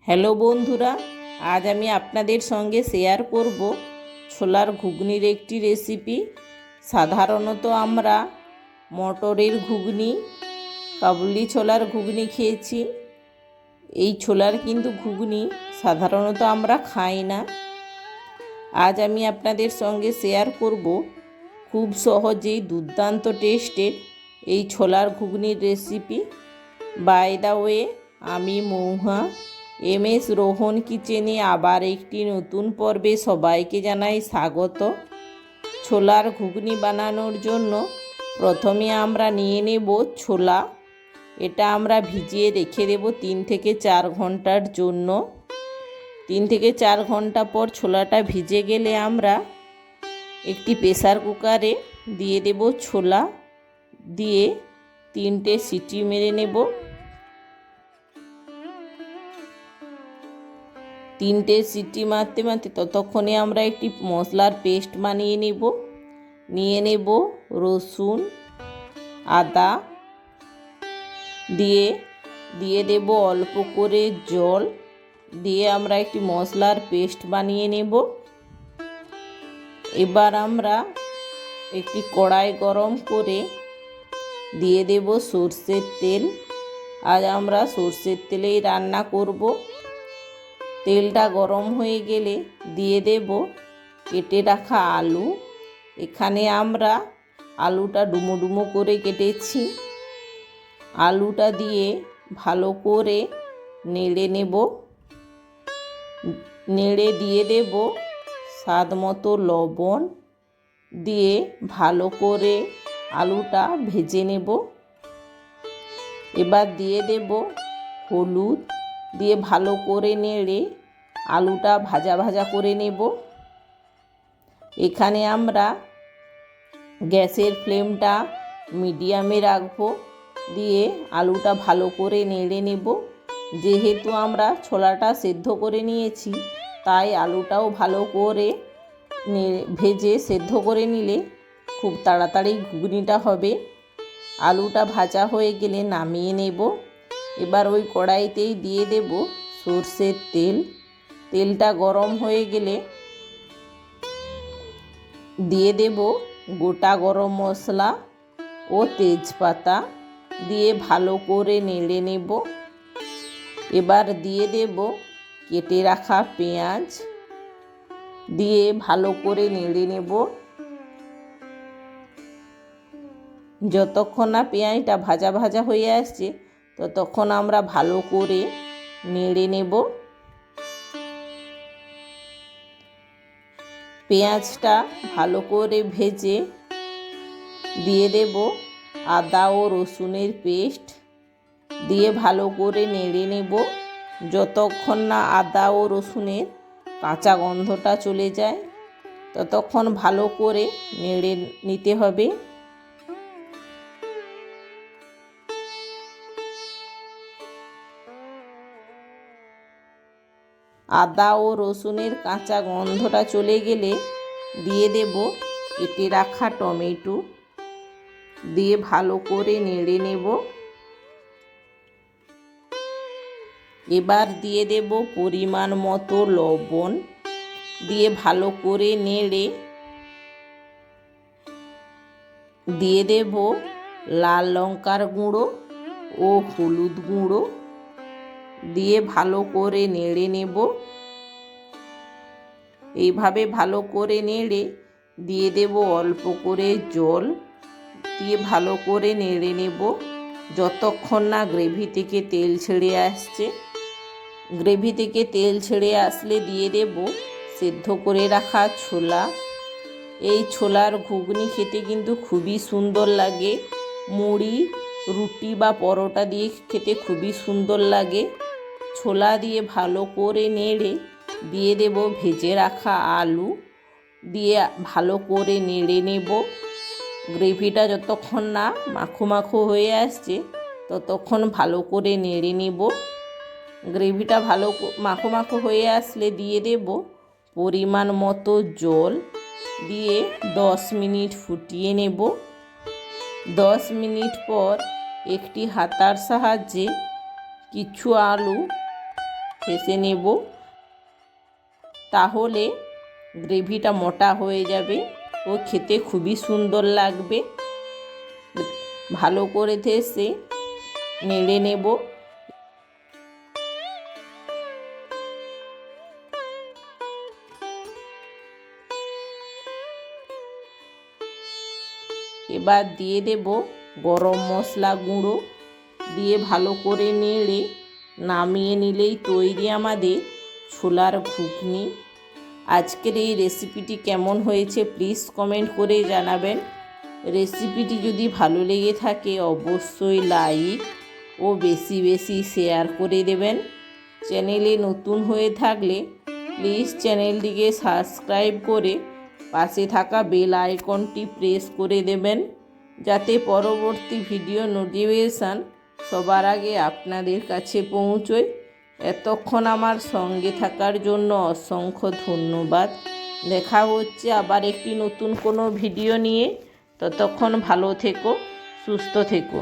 Hello বন্ধুরা, আজ আমি আপনাদের সঙ্গে শেয়ার করব ছোলার ঘুগনির একটি রেসিপি। সাধারণত আমরা মটরের ঘুগনি, কাবুলি ছোলার ঘুগনি খেয়েছি। এই ছোলার কিন্তু ঘুগনি সাধারণত আমরা খাই না। আজ আমি আপনাদের সঙ্গে শেয়ার করব খুব সহজেই দুর্দান্ত টেস্টের এই ছোলার ঘুগনির রেসিপি। বাই দ্য ওয়ে, আমি মৌহা। MS রোহন কিচেনে আবার একটি নতুন পর্বে সবাইকে জানাই স্বাগত। ছোলার ঘুগনি বানানোর জন্য প্রথমে আমরা নিয়ে নেব ছোলা। এটা আমরা ভিজিয়ে রেখে দেব 3 থেকে 4 ঘন্টার জন্য। 3 থেকে 4 ঘন্টা পর ছোলাটা ভিজে গেলে আমরা একটি প্রেসার কুকারে দিয়ে দেব ছোলা, দিয়ে 3টে সিটি মেরে নেব। 3টে সিটি মারতে মারতে ততক্ষণে আমরা একটি মশলার পেস্ট বানিয়ে নেব। নিয়ে নেব রসুন, আদা, দিয়ে দেব অল্প করে জল, দিয়ে আমরা একটি মশলার পেস্ট বানিয়ে নেব। এবার আমরা একটি কড়াই গরম করে দিয়ে দেব সরষের তেল। আজ আমরা সরষের তেলেই রান্না করব। তেলটা গরম হয়ে গেলে দিয়ে দেব কেটে রাখা আলু। এখানে আমরা আলুটা ডুমো ডুমো করে কেটেছি। আলুটা দিয়ে ভালো করে নেড়ে নেব। নেড়ে দিয়ে দেব স্বাদ মতো লবণ, দিয়ে ভালো করে আলুটা ভেজে নেব। এবার দিয়ে দেব হলুদ, দিয়ে ভালো করে নেড়ে আলুটা ভাজা ভাজা করে নেব। এখানে আমরা গ্যাসের ফ্লেমটা মিডিয়ামে রাখবো, দিয়ে আলুটা ভালো করে নেড়ে নেব। যেহেতু আমরা ছোলাটা সেদ্ধ করে নিয়েছি, তাই আলুটাও ভালো করে ভেজে সেদ্ধ করে নিলে খুব তাড়াতাড়ি ঘুগনিটা হবে। আলুটা ভাজা হয়ে গেলে নামিয়ে নেব। এবার ওই কড়াইতেই দিয়ে দেব সরষের তেল। তেলটা গরম হয়ে গেলে দিয়ে দেব গোটা গরম মশলা ও তেজপাতা, দিয়ে ভালো করে নেড়ে নেব। এবার দিয়ে দেব কেটে রাখা পেঁয়াজ, দিয়ে ভালো করে নেড়ে নেব। যতক্ষণ না পেঁয়াজটা ভাজা ভাজা হয়ে আসছে ততক্ষণ আমরা ভালো করে নেড়ে নেব। পেঁয়াজটা ভালো করে ভেজে দিয়ে দেব আদা ও রসুনের পেস্ট, দিয়ে ভালো করে নেড়ে নেব যতক্ষণ না আদা ও রসুনের কাঁচা গন্ধটা চলে যায়, ততক্ষণ ভালো করে নেড়ে নিতে হবে। আদা ও রসুনের কাঁচা গন্ধটা চলে গেলে দিয়ে দেব কেটে রাখা টমেটো, দিয়ে ভালো করে নেড়ে নেব। এবার দিয়ে দেব পরিমাণ মতো লবণ, দিয়ে ভালো করে নেড়ে দিয়ে দেব লাল লঙ্কার গুঁড়ো ও হলুদ গুঁড়ো, দিয়ে ভালো করে নেড়ে নেব। এইভাবে ভালো করে নেড়ে দিয়ে দেব অল্প করে জল, দিয়ে ভালো করে নেড়ে নেব যতক্ষণ না গ্রেভি থেকে তেল ছেড়ে আসছে। গ্রেভি থেকে তেল ছেড়ে আসলে দিয়ে দেব সেদ্ধ করে রাখা ছোলা। এই ছোলার ঘুগনি খেতে কিন্তু খুবই সুন্দর লাগে। মুড়ি, রুটি বা পরোটা দিয়ে খেতে খুবই সুন্দর লাগে। ছোলা দিয়ে ভালো করে নেড়ে দিয়ে দেব ভেজে রাখা আলু, দিয়ে ভালো করে নেড়ে নেব। গ্রেভিটা যতক্ষণ না মাখো মাখো হয়ে আসছে ততক্ষণ ভালো করে নেড়ে নেব। গ্রেভিটা ভালো মাখো মাখো হয়ে আসলে দিয়ে দেব পরিমাণ মতো জল, দিয়ে 10 মিনিট ফুটিয়ে নেব। 10 মিনিট পর একটি হাতার সাহায্যে কিছু আলু ঠেসে নেব, তাহলে গ্রেভিটা মোটা হয়ে যাবে ও খেতে খুবই সুন্দর লাগবে। ভালো করে ঠেসে নেড়ে নেব। এবার দিয়ে দেব গরম মশলা গুঁড়ো, দিয়ে ভালো করে নেড়ে নামিয়ে নিলেই তৈরি আমাদের ছোলার ঘুগনি। আজকের এই রেসিপিটি কেমন হয়েছে প্লিজ কমেন্ট করে জানাবেন। রেসিপিটি যদি ভালো লেগে থাকে অবশ্যই লাইক ও বেশি বেশি শেয়ার করে দেবেন। চ্যানেলে নতুন হয়ে থাকলে প্লিজ চ্যানেলটিকে সাবস্ক্রাইব করে পাশে থাকা বেল আইকনটি প্রেস করে দেবেন, যাতে পরবর্তী ভিডিও নোটিফিকেশান সবার আগে আপনাদের কাছে পৌঁছয়। এতক্ষণ আমার সঙ্গে থাকার জন্য অসংখ্য ধন্যবাদ। দেখা হচ্ছে আবার একটি নতুন কোনো ভিডিও নিয়ে। ততক্ষণ ভালো থেকো, সুস্থ থেকো।